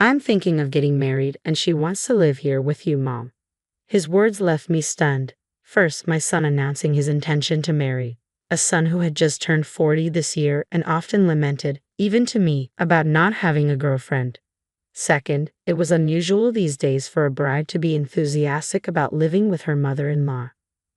I'm thinking of getting married and she wants to live here with you, Mom. His words left me stunned. First, my son announcing his intention to marry. A son who had just turned 40 this year and often lamented, even to me, about not having a girlfriend. Second, it was unusual these days for a bride to be enthusiastic about living with her mother-in-law.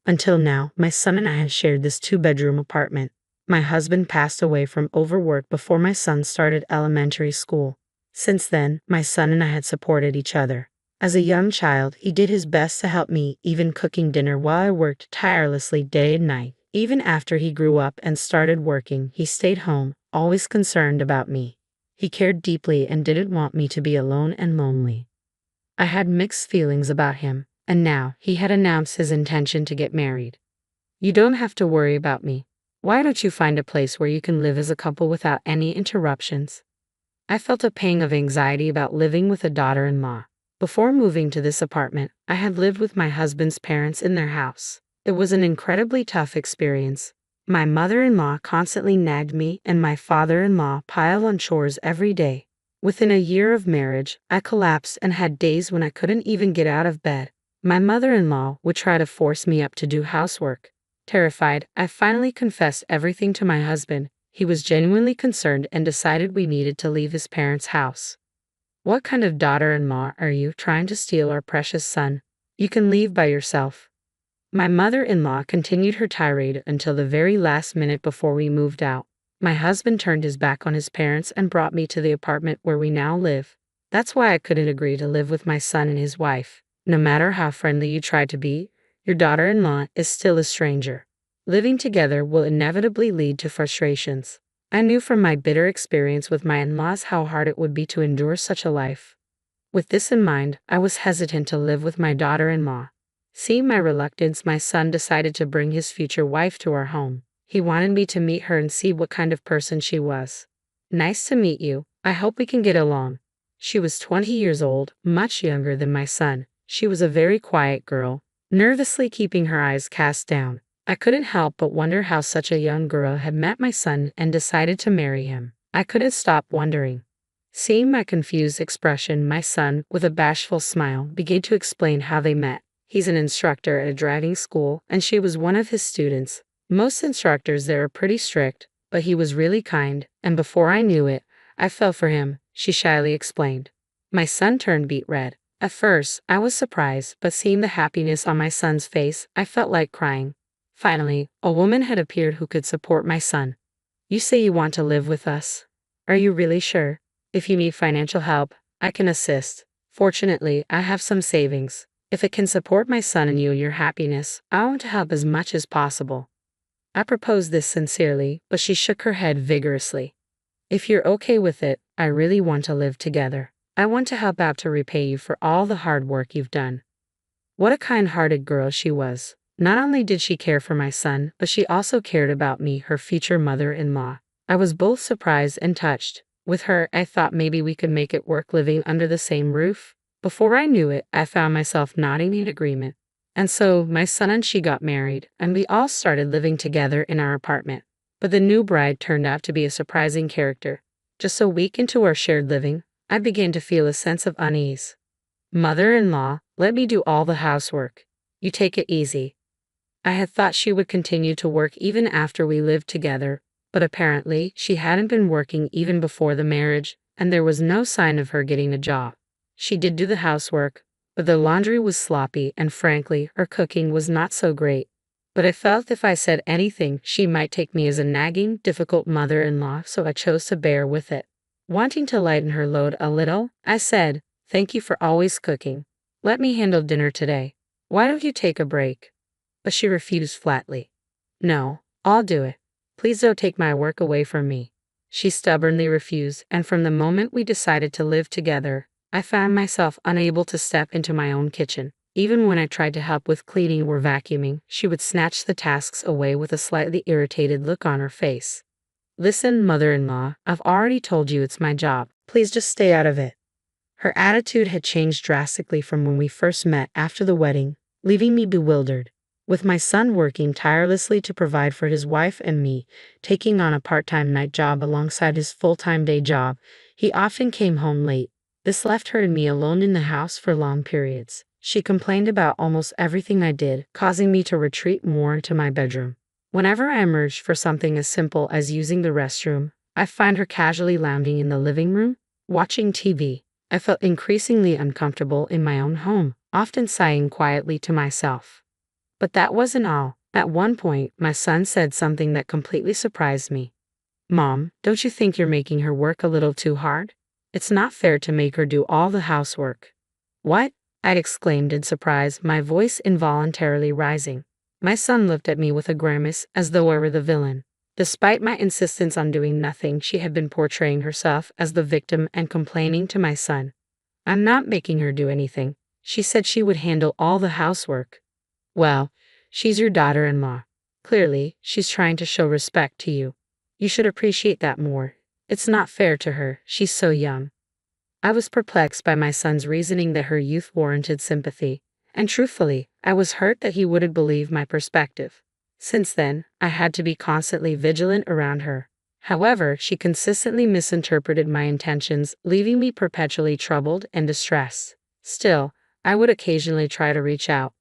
Until now, my son and I had shared this 2-bedroom apartment. My husband passed away from overwork before my son started elementary school. Since then, my son and I had supported each other. As a young child, he did his best to help me, even cooking dinner while I worked tirelessly day and night. Even after he grew up and started working, he stayed home, always concerned about me. He cared deeply and didn't want me to be alone and lonely. I had mixed feelings about him, and now he had announced his intention to get married. You don't have to worry about me. Why don't you find a place where you can live as a couple without any interruptions? I felt a pang of anxiety about living with a daughter-in-law. Before moving to this apartment, I had lived with my husband's parents in their house. It was an incredibly tough experience. My mother-in-law constantly nagged me and my father-in-law piled on chores every day. Within a year of marriage, I collapsed and had days when I couldn't even get out of bed. My mother-in-law would try to force me up to do housework. Terrified, I finally confessed everything to my husband. He was genuinely concerned and decided we needed to leave his parents' house. What kind of daughter-in-law are you, trying to steal our precious son? You can leave by yourself. My mother-in-law continued her tirade until the very last minute before we moved out. My husband turned his back on his parents and brought me to the apartment where we now live. That's why I couldn't agree to live with my son and his wife. No matter how friendly you try to be, your daughter-in-law is still a stranger. Living together will inevitably lead to frustrations. I knew from my bitter experience with my in-laws how hard it would be to endure such a life. With this in mind, I was hesitant to live with my daughter-in-law. Seeing my reluctance, my son decided to bring his future wife to our home. He wanted me to meet her and see what kind of person she was. Nice to meet you. I hope we can get along. She was 20 years old, much younger than my son. She was a very quiet girl, nervously keeping her eyes cast down. I couldn't help but wonder how such a young girl had met my son and decided to marry him. I couldn't stop wondering. Seeing my confused expression, my son, with a bashful smile, began to explain how they met. He's an instructor at a driving school, and she was one of his students. Most instructors there are pretty strict, but he was really kind, and before I knew it, I fell for him, she shyly explained. My son turned beet red. At first, I was surprised, but seeing the happiness on my son's face, I felt like crying. Finally, a woman had appeared who could support my son. You say you want to live with us? Are you really sure? If you need financial help, I can assist. Fortunately, I have some savings. If it can support my son and your happiness, I want to help as much as possible. I proposed this sincerely, but she shook her head vigorously. If you're okay with it, I really want to live together. I want to help out to repay you for all the hard work you've done. What a kind-hearted girl she was. Not only did she care for my son, but she also cared about me, her future mother-in-law. I was both surprised and touched. With her, I thought maybe we could make it work living under the same roof. Before I knew it, I found myself nodding in agreement. And so, my son and she got married, and we all started living together in our apartment. But the new bride turned out to be a surprising character. Just a week into our shared living, I began to feel a sense of unease. Mother-in-law, let me do all the housework. You take it easy. I had thought she would continue to work even after we lived together, but apparently she hadn't been working even before the marriage, and there was no sign of her getting a job. She did do the housework, but the laundry was sloppy and frankly, her cooking was not so great. But I felt if I said anything, she might take me as a nagging, difficult mother-in-law, so I chose to bear with it. Wanting to lighten her load a little, I said, "Thank you for always cooking. Let me handle dinner today. Why don't you take a break?" But she refused flatly. "No, I'll do it. Please don't take my work away from me." She stubbornly refused, and from the moment we decided to live together, I found myself unable to step into my own kitchen. Even when I tried to help with cleaning or vacuuming, she would snatch the tasks away with a slightly irritated look on her face. "Listen, mother-in-law, I've already told you it's my job. Please just stay out of it." Her attitude had changed drastically from when we first met after the wedding, leaving me bewildered. With my son working tirelessly to provide for his wife and me, taking on a part-time night job alongside his full-time day job, he often came home late. This left her and me alone in the house for long periods. She complained about almost everything I did, causing me to retreat more into my bedroom. Whenever I emerged for something as simple as using the restroom, I find her casually lounging in the living room, watching TV. I felt increasingly uncomfortable in my own home, often sighing quietly to myself. But that wasn't all. At one point, my son said something that completely surprised me. "Mom, don't you think you're making her work a little too hard? It's not fair to make her do all the housework." "What?" I exclaimed in surprise, my voice involuntarily rising. My son looked at me with a grimace, as though I were the villain. Despite my insistence on doing nothing, she had been portraying herself as the victim and complaining to my son. "I'm not making her do anything. She said she would handle all the housework." "Well, she's your daughter-in-law. Clearly, she's trying to show respect to you. You should appreciate that more. It's not fair to her, she's so young." I was perplexed by my son's reasoning that her youth warranted sympathy, and truthfully, I was hurt that he wouldn't believe my perspective. Since then, I had to be constantly vigilant around her. However, she consistently misinterpreted my intentions, leaving me perpetually troubled and distressed. Still, I would occasionally try to reach out.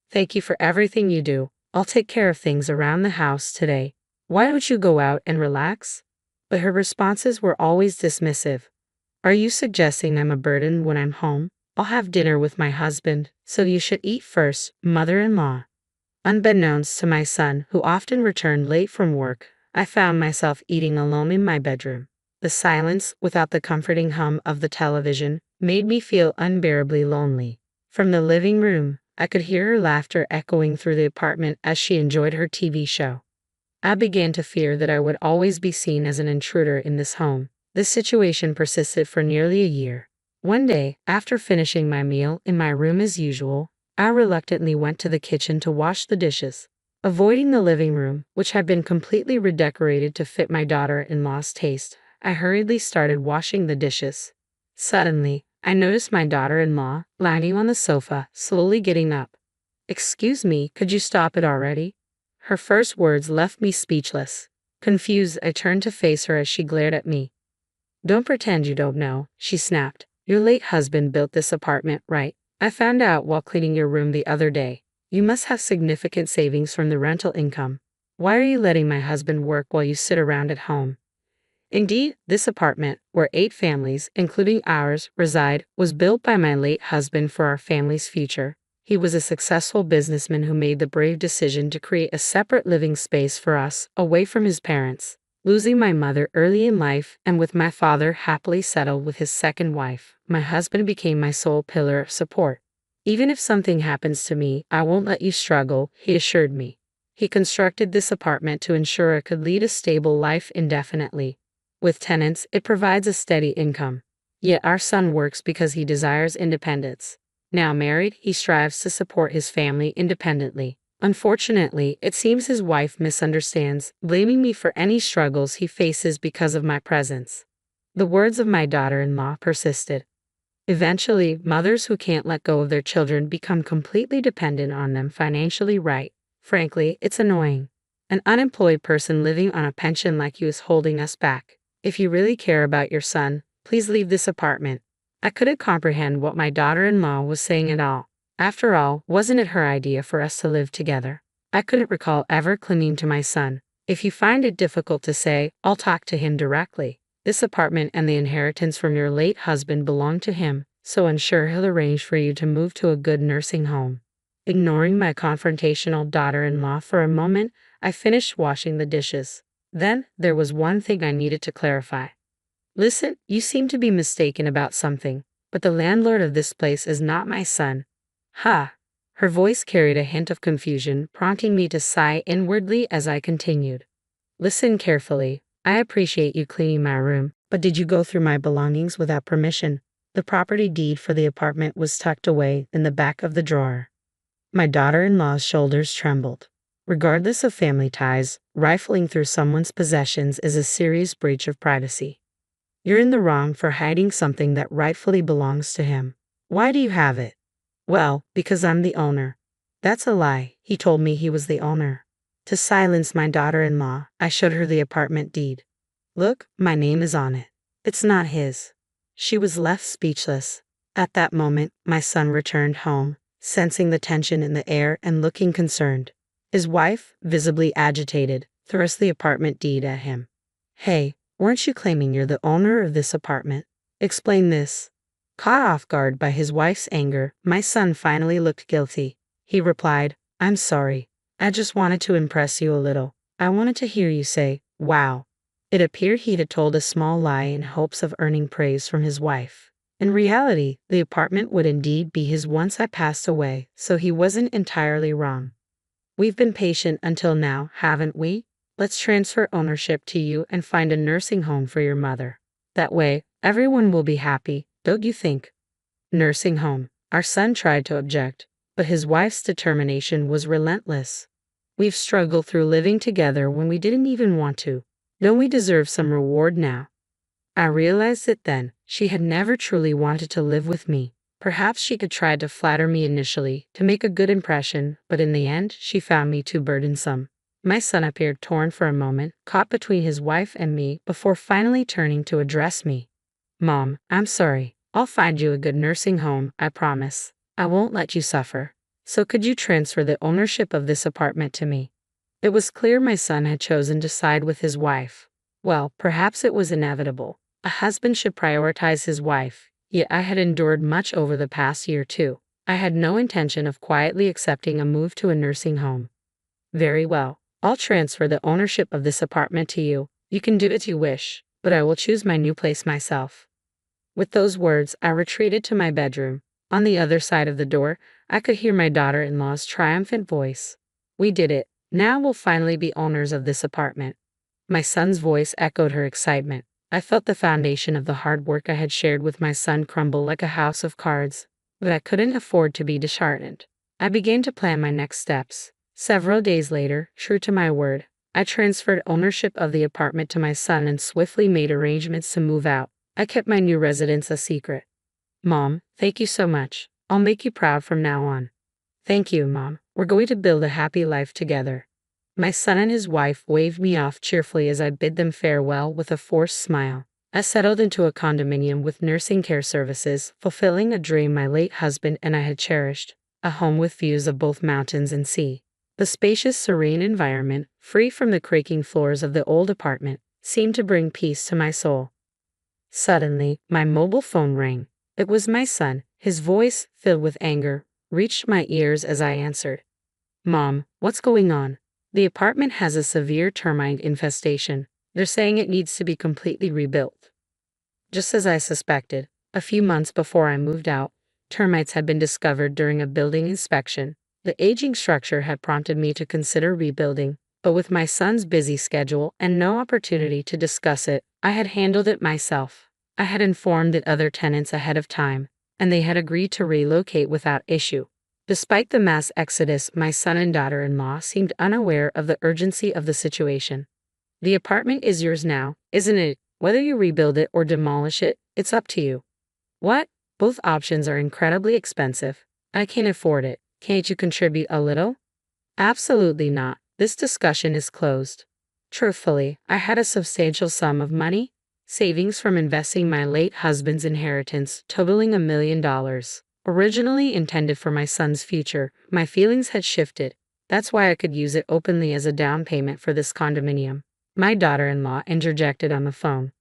"Thank you for everything you do. I'll take care of things around the house today. Why don't you go out and relax?" But her responses were always dismissive. "Are you suggesting I'm a burden when I'm home? I'll have dinner with my husband, so you should eat first, mother-in-law." Unbeknownst to my son, who often returned late from work, I found myself eating alone in my bedroom. The silence, without the comforting hum of the television, made me feel unbearably lonely. From the living room, I could hear her laughter echoing through the apartment as she enjoyed her TV show. I began to fear that I would always be seen as an intruder in this home. This situation persisted for nearly a year. One day, after finishing my meal in my room as usual, I reluctantly went to the kitchen to wash the dishes. Avoiding the living room, which had been completely redecorated to fit my daughter-in-law's taste, I hurriedly started washing the dishes. Suddenly, I noticed my daughter-in-law lying on the sofa, slowly getting up. "Excuse me, could you stop it already?" Her first words left me speechless. Confused, I turned to face her as she glared at me. "Don't pretend you don't know," she snapped. "Your late husband built this apartment, right? I found out while cleaning your room the other day. You must have significant savings from the rental income. Why are you letting my husband work while you sit around at home?" Indeed, this apartment, where 8 families, including ours, reside, was built by my late husband for our family's future. He was a successful businessman who made the brave decision to create a separate living space for us, away from his parents. Losing my mother early in life, and with my father happily settled with his second wife, my husband became my sole pillar of support. "Even if something happens to me, I won't let you struggle," he assured me. He constructed this apartment to ensure I could lead a stable life indefinitely. With tenants, it provides a steady income. Yet our son works because he desires independence. Now married, he strives to support his family independently. Unfortunately, it seems his wife misunderstands, blaming me for any struggles he faces because of my presence. The words of my daughter-in-law persisted. Eventually, mothers who can't let go of their children become completely dependent on them financially, right? Frankly, it's annoying. An unemployed person living on a pension like you is holding us back. If you really care about your son, please leave this apartment. I couldn't comprehend what my daughter-in-law was saying at all. After all, wasn't it her idea for us to live together? I couldn't recall ever clinging to my son. "If you find it difficult to say, I'll talk to him directly. This apartment and the inheritance from your late husband belong to him, so I'm sure he'll arrange for you to move to a good nursing home." Ignoring my confrontational daughter-in-law for a moment, I finished washing the dishes. Then, there was one thing I needed to clarify. "Listen, you seem to be mistaken about something, but the landlord of this place is not my son." "Ha!" Her voice carried a hint of confusion, prompting me to sigh inwardly as I continued. "Listen carefully. I appreciate you cleaning my room, but did you go through my belongings without permission?" The property deed for the apartment was tucked away in the back of the drawer. My daughter-in-law's shoulders trembled. Regardless of family ties, rifling through someone's possessions is a serious breach of privacy. You're in the wrong for hiding something that rightfully belongs to him. Why do you have it? Well, because I'm the owner. That's a lie. He told me he was the owner. To silence my daughter-in-law, I showed her the apartment deed. Look, my name is on it. It's not his. She was left speechless. At that moment, my son returned home, sensing the tension in the air and looking concerned. His wife, visibly agitated, thrust the apartment deed at him. "Hey, weren't you claiming you're the owner of this apartment? Explain this." Caught off guard by his wife's anger, my son finally looked guilty. He replied, "I'm sorry. I just wanted to impress you a little. I wanted to hear you say, 'Wow.'" It appeared he had told a small lie in hopes of earning praise from his wife. In reality, the apartment would indeed be his once I passed away, so he wasn't entirely wrong. "We've been patient until now, haven't we? Let's transfer ownership to you and find a nursing home for your mother. That way, everyone will be happy, don't you think?" Nursing home. Our son tried to object, but his wife's determination was relentless. "We've struggled through living together when we didn't even want to. Don't we deserve some reward now?" I realized it then. She had never truly wanted to live with me. Perhaps she had tried to flatter me initially, to make a good impression, but in the end, she found me too burdensome. My son appeared torn for a moment, caught between his wife and me, before finally turning to address me. "Mom, I'm sorry. I'll find you a good nursing home, I promise. I won't let you suffer. So could you transfer the ownership of this apartment to me?" It was clear my son had chosen to side with his wife. Well, perhaps it was inevitable. A husband should prioritize his wife, yet I had endured much over the past year too. I had no intention of quietly accepting a move to a nursing home. "Very well. I'll transfer the ownership of this apartment to you. You can do as you wish, but I will choose my new place myself." With those words, I retreated to my bedroom. On the other side of the door, I could hear my daughter-in-law's triumphant voice. "We did it. Now we'll finally be owners of this apartment." My son's voice echoed her excitement. I felt the foundation of the hard work I had shared with my son crumble like a house of cards, but I couldn't afford to be disheartened. I began to plan my next steps. Several days later, true to my word, I transferred ownership of the apartment to my son and swiftly made arrangements to move out. I kept my new residence a secret. "Mom, thank you so much. I'll make you proud from now on." "Thank you, Mom. We're going to build a happy life together." My son and his wife waved me off cheerfully as I bid them farewell with a forced smile. I settled into a condominium with nursing care services, fulfilling a dream my late husband and I had cherished, a home with views of both mountains and sea. The spacious, serene environment, free from the creaking floors of the old apartment, seemed to bring peace to my soul. Suddenly, my mobile phone rang. It was my son. His voice, filled with anger, reached my ears as I answered. "Mom, what's going on? The apartment has a severe termite infestation. They're saying it needs to be completely rebuilt." Just as I suspected, a few months before I moved out, termites had been discovered during a building inspection. The aging structure had prompted me to consider rebuilding, but with my son's busy schedule and no opportunity to discuss it, I had handled it myself. I had informed the other tenants ahead of time, and they had agreed to relocate without issue. Despite the mass exodus, my son and daughter-in-law seemed unaware of the urgency of the situation. "The apartment is yours now, isn't it? Whether you rebuild it or demolish it, it's up to you." "What? Both options are incredibly expensive. I can't afford it. Can't you contribute a little?" "Absolutely not. This discussion is closed." Truthfully, I had a substantial sum of money, savings from investing my late husband's inheritance totaling $1 million. Originally intended for my son's future, my feelings had shifted. That's why I could use it openly as a down payment for this condominium. My daughter-in-law interjected on the phone.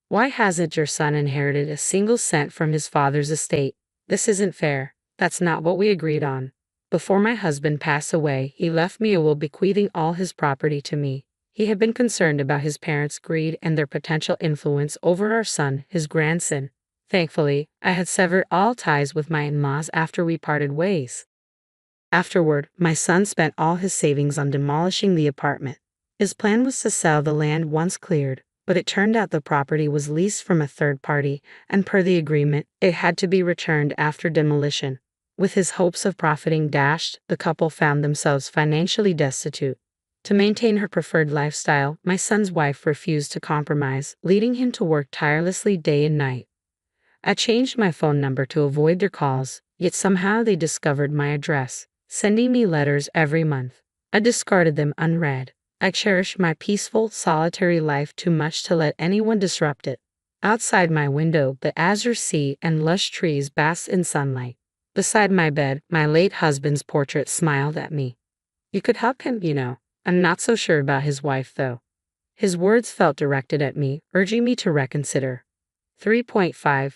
"Why hasn't your son inherited a single cent from his father's estate? This isn't fair. That's not what we agreed on. Before my husband passed away, he left me a will bequeathing all his property to me. He had been concerned about his parents' greed and their potential influence over our son, his grandson. Thankfully, I had severed all ties with my in-laws after we parted ways. Afterward, my son spent all his savings on demolishing the apartment. His plan was to sell the land once cleared, but it turned out the property was leased from a third party, and per the agreement, it had to be returned after demolition. With his hopes of profiting dashed, the couple found themselves financially destitute. To maintain her preferred lifestyle, my son's wife refused to compromise, leading him to work tirelessly day and night. I changed my phone number to avoid their calls, yet somehow they discovered my address, sending me letters every month. I discarded them unread. I cherished my peaceful, solitary life too much to let anyone disrupt it. Outside my window, the azure sea and lush trees basked in sunlight. Beside my bed, my late husband's portrait smiled at me. You could help him, you know. I'm not so sure about his wife, though. His words felt directed at me, urging me to reconsider. 3.5